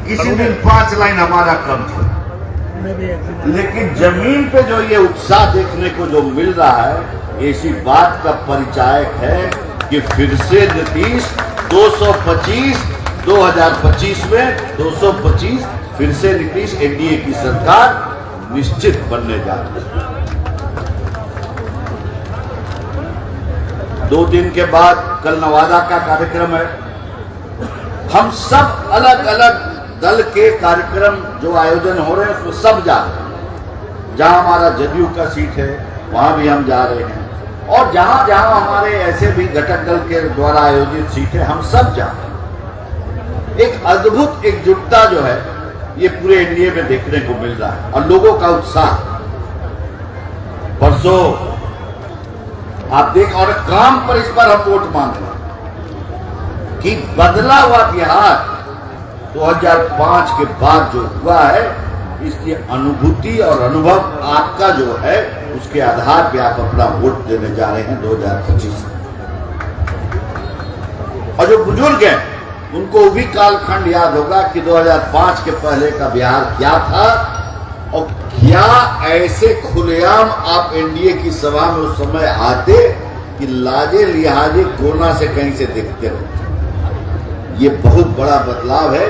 किसी दिन 5 लाइन हमारा कम था, लेकिन जमीन पे जो ये उत्साह देखने को जो मिल रहा है, इसी बात का परिचायक है कि फिर से नीतीश 225 2025 में 225 फिर से नीतीश एनडीए की सरकार निश्चित बनने जा रही है। 2 दिन के बाद कल नवादा का कार्यक्रम है। हम सब अलग अलग दल के कार्यक्रम जो आयोजन हो रहे हैं उसमें सब जा रहे हैं। जहां हमारा जदयू का सीट है वहां भी हम जा रहे हैं, और जहां जहां हमारे ऐसे भी घटक दल के द्वारा आयोजित सीट है हम सब जा रहे हैं। एक अद्भुत एकजुटता जो है ये पूरे एनडीए में देखने को मिल रहा है, और लोगों का उत्साह परसों आप देख, और काम पर इस पर हम वोट मांग रहे हैं कि बदला हुआ बिहार 2005 के बाद जो हुआ है, इसकी अनुभूति और अनुभव आपका जो है उसके आधार पे आप अपना वोट देने जा रहे हैं 2025 में। और जो बुजुर्ग हैं उनको भी कालखंड याद होगा कि 2005 के पहले का बिहार क्या था, और क्या ऐसे खुलेआम आप एनडीए की सभा में उस समय आते कि लाजे लिहाजे कोना से कहीं से दिखते रहते। ये बहुत बड़ा बदलाव है,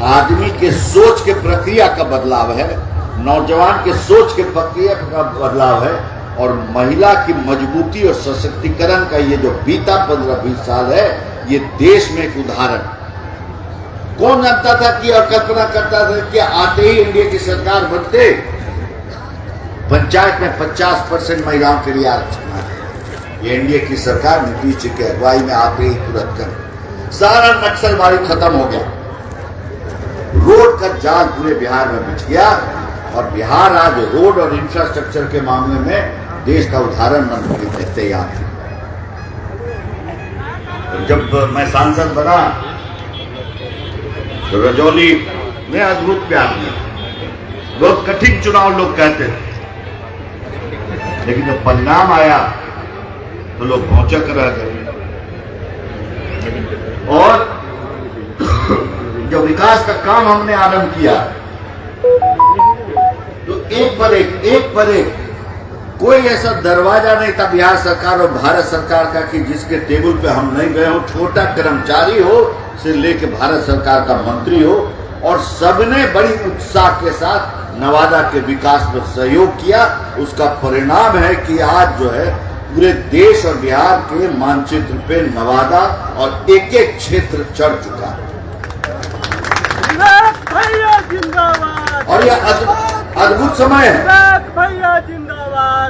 आदमी के सोच के प्रक्रिया का बदलाव है, नौजवान के सोच के प्रक्रिया का बदलाव है, और महिला की मजबूती और सशक्तिकरण का ये जो बीता 15-20 साल है, ये देश में एक उदाहरण। कौन जानता था कि, और कल्पना करता था कि आते ही एनडीए की सरकार बनते पंचायत में 50% महिलाओं के लिए आरक्षण है। ये एनडीए की सरकार नीतीश जी की अगुवाई में आते ही तुरंत कर सारा नक्सलवादी खत्म हो गया, रोड का जाल पूरे बिहार में बिछ गया, और बिहार आज रोड और इंफ्रास्ट्रक्चर के मामले में देश का उदाहरण बनने के लिए तैयार है। जब मैं सांसद बना तो रजौली में अद्भुत प्यार में बहुत कठिन चुनाव लोग कहते थे, लेकिन जब परिणाम आया तो लोग भौचक रह गए। और जो विकास का काम हमने आरंभ किया तो एक पर एक कोई ऐसा दरवाजा नहीं था बिहार सरकार और भारत सरकार का कि जिसके टेबल पे हम नहीं गए हो। छोटा कर्मचारी हो से लेके भारत सरकार का मंत्री हो, और सबने बड़ी उत्साह के साथ नवादा के विकास में सहयोग किया। उसका परिणाम है कि आज जो है पूरे देश और बिहार के मानचित्र पे नवादा और एक एक क्षेत्र चढ़ चुका है। और यह अद्भुत समय है।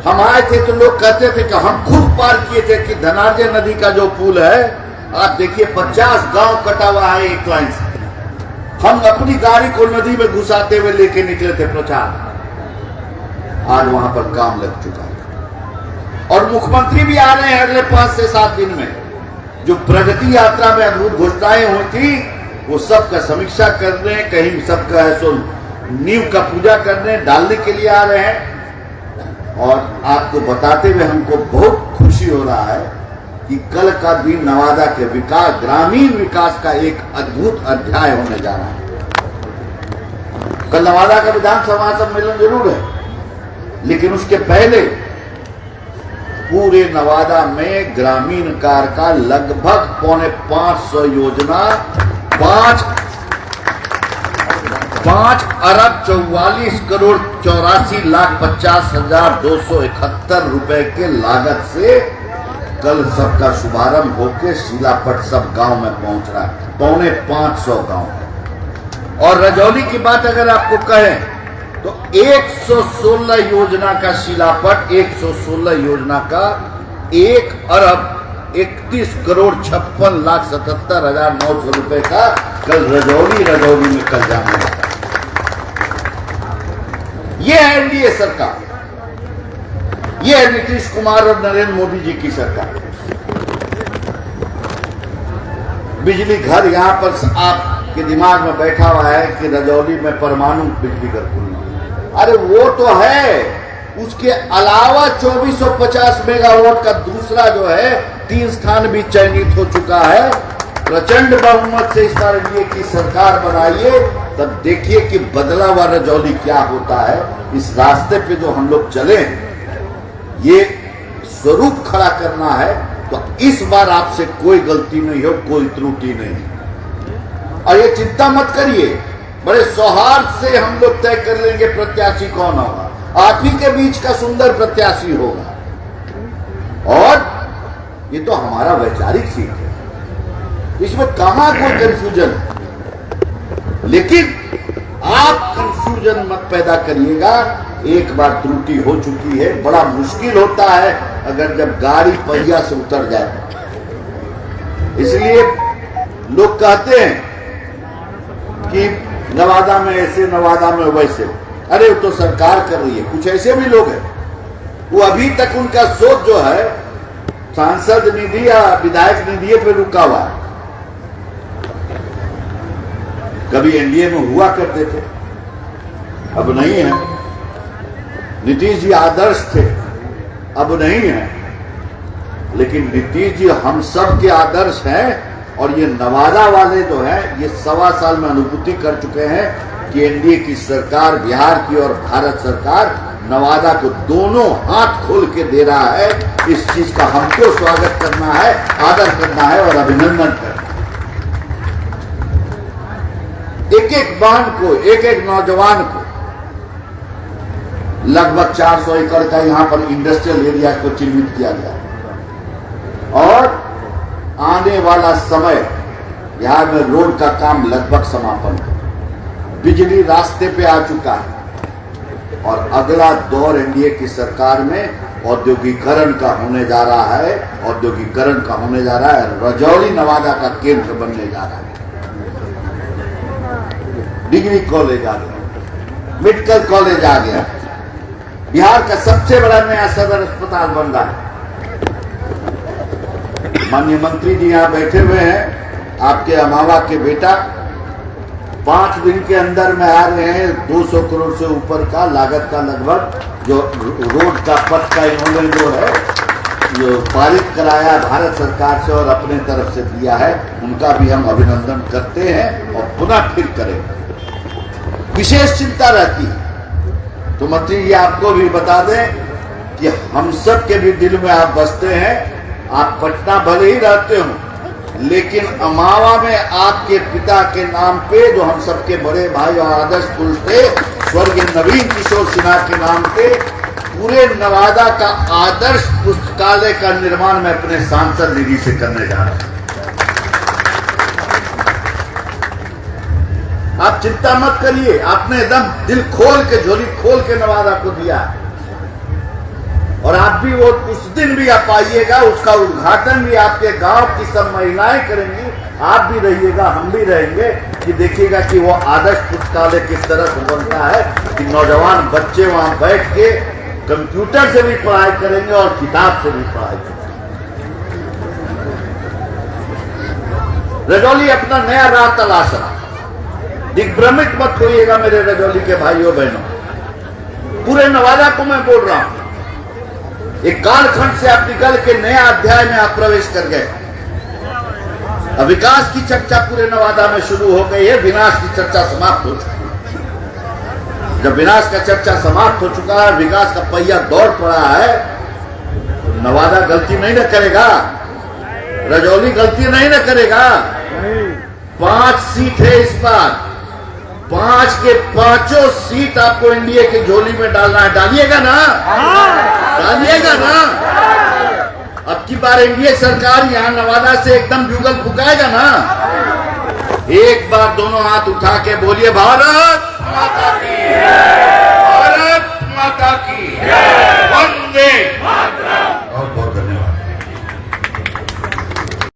हम आए थे तो लोग कहते थे कि हम खुद पार किए थे कि धनार्जय नदी का जो पुल है, आप देखिए 50 गांव कटा हुआ है एक लाइन से। हम अपनी गाड़ी को नदी में घुसाते हुए लेके निकले थे प्रचार। आज वहां पर काम लग चुका है, और मुख्यमंत्री भी आ रहे हैं अगले 5 से 7 दिन में। जो प्रगति यात्रा में अद्भुत घोषणाएं हुई थी वो सबका समीक्षा करने, कहीं सबका नींव का पूजा करने डालने के लिए आ रहे हैं। और आपको बताते हुए हमको बहुत खुशी हो रहा है कि कल का दिन नवादा के विकास, ग्रामीण विकास का एक अद्भुत अध्याय होने जा रहा है। कल नवादा का विधानसभा सम्मेलन जरूर है, लेकिन उसके पहले पूरे नवादा में ग्रामीण कार्य का लगभग 550 योजना 5 अरब 44 करोड़ 84,50,271 रुपए के लागत से कल सबका शुभारंभ होकर शिलापट सब गांव में पहुंच रहा है। 450 गांव। और रजौली की बात अगर आपको कहें तो 116 योजना का शिलापट, 116 योजना का 1 अरब 31 करोड़ 56,77,900 रुपए का कल रजौली में कल जाने वाला। ये है एनडीए सरकार, ये है नीतीश कुमार और नरेंद्र मोदी जी की सरकार। बिजली घर यहां पर आपके दिमाग में बैठा हुआ है कि रजौली में परमाणु बिजली घर खुलना, अरे वो तो है, उसके अलावा 2450 मेगावाट का दूसरा जो है 3 स्थान भी चयनित हो चुका है। प्रचंड बहुमत से इस बार एनडीए की सरकार बनाइए, तब देखिए कि बदला हुआ रजौली क्या होता है। इस रास्ते पे जो हम लोग चले ये स्वरूप खड़ा करना है, तो इस बार आपसे कोई गलती नहीं हो, कोई त्रुटि नहीं। और ये चिंता मत करिए, बड़े सौहार्द से हम लोग तय कर लेंगे प्रत्याशी कौन होगा। आप ही के बीच का सुंदर प्रत्याशी होगा। और ये तो हमारा वैचारिक सीट है, इसमें कहां कोई कंफ्यूजन है। लेकिन आप कंफ्यूजन मत पैदा करिएगा। एक बार त्रुटि हो चुकी है, बड़ा मुश्किल होता है अगर जब गाड़ी पहिया से उतर जाए। इसलिए लोग कहते हैं कि नवादा में ऐसे, नवादा में वैसे। अरे वो तो सरकार कर रही है। कुछ ऐसे भी लोग हैं, वो अभी तक उनका सोच जो है सांसद निधि या विधायक निधि पे रुका हुआ है। कभी एनडीए में हुआ करते थे, अब नहीं है। नीतीश जी आदर्श थे, अब नहीं है। लेकिन नीतीश जी हम सब के आदर्श हैं। और ये नवादा वाले जो हैं, ये 1.25 साल में अनुभूति कर चुके हैं कि एनडीए की सरकार, बिहार की और भारत सरकार नवादा को दोनों हाथ खोल के दे रहा है। इस चीज का हमको स्वागत करना है, आदर करना है और अभिनंदन करना है। एक एक बहन को, एक एक नौजवान को लगभग 400 एकड़ का यहाँ पर इंडस्ट्रियल एरिया को चिन्हित किया गया। और आने वाला समय बिहार में रोड का काम लगभग समापन है, बिजली रास्ते पे आ चुका है। और अगला दौर एनडीए की सरकार में औद्योगिकरण का होने जा रहा है। औद्योगिकरण का होने जा रहा है। रजौली नवादा का केंद्र बनने जा रहा है। डिग्री कॉलेज आ गया, मेडिकल कॉलेज आ गया, बिहार का सबसे बड़ा नया सदर अस्पताल बन रहा है। माननीय मंत्री जी यहाँ बैठे हुए हैं, आपके अमावा के बेटा 5 दिन के अंदर में आ रहे हैं। 200 करोड़ से ऊपर का लागत का लगभग जो रोड का पथ का इन्होंने जो है जो पारित कराया भारत सरकार से और अपने तरफ से दिया है, उनका भी हम अभिनंदन करते हैं और पुनः फिर करेंगे। विशेष चिंता रहती है तो मंत्री जी आपको भी बता दें कि हम सब के भी दिल में आप बसते हैं। आप पटना भले ही रहते हो, लेकिन अमावा में आपके पिता के नाम पे, जो हम सबके बड़े भाई और आदर्श पुरुष थे, स्वर्गीय नवीन किशोर सिन्हा के नाम पे पूरे नवादा का आदर्श पुस्तकालय का निर्माण मैं अपने सांसद निधि से करने जा रहा हूं। आप चिंता मत करिए, आपने एकदम दिल खोल के, झोली खोल के नवादा को दिया। और आप भी वो उस दिन भी आप आइएगा, उसका उद्घाटन भी आपके गांव की सब महिलाएं करेंगी। आप भी रहिएगा, हम भी रहेंगे, कि देखिएगा कि वो आदर्श पुस्तकालय किस तरह से बनता है कि नौजवान बच्चे वहां बैठ के कंप्यूटर से भी पढ़ाई करेंगे और किताब से भी पढ़ाई करेंगे। रजौली अपना नया राह तलाश रहा। दिग्भ्रमित मत होइएगा मेरे रजौली के भाइयों बहनों, पूरे नवादा को मैं बोल रहा हूं। एक कालखंड से आप निकल के नया अध्याय में आप प्रवेश कर गए। अब विकास की चर्चा पूरे नवादा में शुरू हो गई है, विनाश की चर्चा समाप्त हो चुकी है। जब विनाश का चर्चा समाप्त हो चुका है, विकास का पहिया दौड़ पड़ा है, तो नवादा गलती नहीं न करेगा, रजौली गलती नहीं न करेगा। 5 सीट है इस बार, 5 के 5 सीट आपको एनडीए की झोली में डालना है। डालिएगा ना? डालिएगा ना? अब की बार एनडीए सरकार यहां नवादा से एकदम जुगल फुकाएगा ना? एक बार दोनों हाथ उठा के बोलिए भारत माता की।